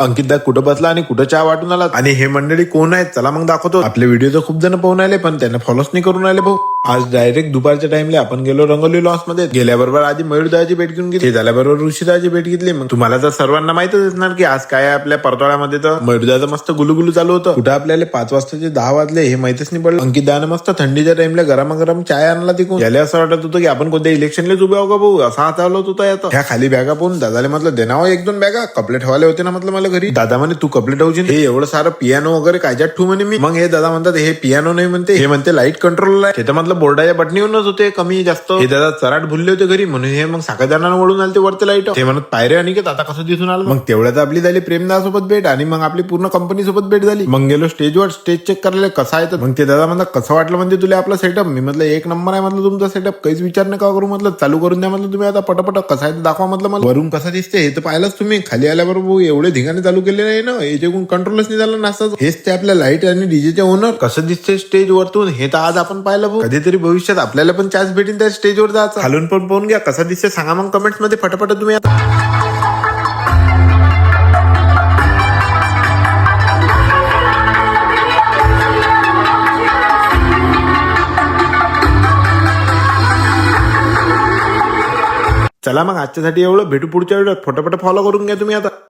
अंकितदा कुठं बसला आणि कुठं चहा वाटून आला आणि हे मंडळी कोण आहेत चला मग दाखवतो. आपले व्हिडिओ तर खूप जण पाहून आले पण त्यांना फॉलोच नाही करून आले भाऊ. आज डायरेक्ट दुपारच्या टाइमला आपण गेलो रंगोली लॉस मध्ये. गेल्याबरोबर आधी मयूरदाची भेट घेऊन घेतली, झाल्याबरोबर ऋषीदाची भेट घेतली. मग तुम्हाला तर सर्वांना माहितच असणार की आज काय आहे आपल्या परतोळ्यामध्ये. तर मयूरदाचं मस्त गुलुगुलू चालू होतं. कुठं आपल्याला 5 वाजताचे 10 वाजले हे माहितच नाही पडलं. अंकितदानं मस्त थंडीच्या टाइमला गरमागरम चाय आणला तिकून. याला असं वाटत होतं की आपण कोणत्या इलेक्शनलाच उभे आहो का भाऊ, असा हात चालवत होता यात. ह्या खाली बॅगा पाहून दादाला म्हटलं देनावं 1-2 बॅगा. कपडे ठेवायला होते ना म्हटलं मला घरी. दादा म्हणे तू कपडे ठेवशील, हे एवढं सारं पियानो वगैरे कायच्यात ठेवू म्हणे मी. मग हे दादा म्हणतात हे पियानो नाही म्हणते, हे म्हणते लाईट कंट्रोल आहे. ते म्हटलं बोर्डाच्या बटणीवरूनच होते कमी जास्त. हे दादा चराट भुलले होते घरी म्हणून हे मग साखरदाना वळून आले ते वरते लाईट. ते म्हणत पायरे आणि आता कसं दिसून आलं. मग तेवढ्यात आपली झाली प्रेमदासोबत भेट आणि मग आपली पूर्ण कंपनी सोबत भेट झाली. मग गेलो स्टेजवर, स्टेज चेक करायला कसं आहे. तर मग ते दादा म्हणतात कसं वाटलं म्हणजे तुला आपला सेटअप. मी म्हटलं 1 नंबर आहे म्हटलं तुमचा सेटअप, काहीच विचार नका करू म्हटलं, चालू करून द्या म्हटलं तुम्ही आता पटपट. कसं आहे दाखवा म्हटलं मला. वरून कसं दिसते हे तर पाहिलंच तुम्ही. खाली आल्याबरोबर एवढे धिंगाने चालू केले नाही ना, याच्याकडून कंट्रोलच नाही झालं ना. हेच ते आपल्या लाईट आणि डीजेचे ओनर. कसं दिसते स्टेज वरतून हे तर आज आपण पाहिलं भाऊ. कधीतरी भविष्यात आपल्याला पण चान्स भेटेल त्या स्टेजवर जायचं. खालून पण पाहून घ्या कसं दिसते, सांगा मग कमेंट्स मध्ये फटाफट तुम्ही आता. चला मग आजच्यासाठी एवढं, भेटू पुढच्या व्हिडिओत. फटाफट फॉलो करून घ्या तुम्ही आता.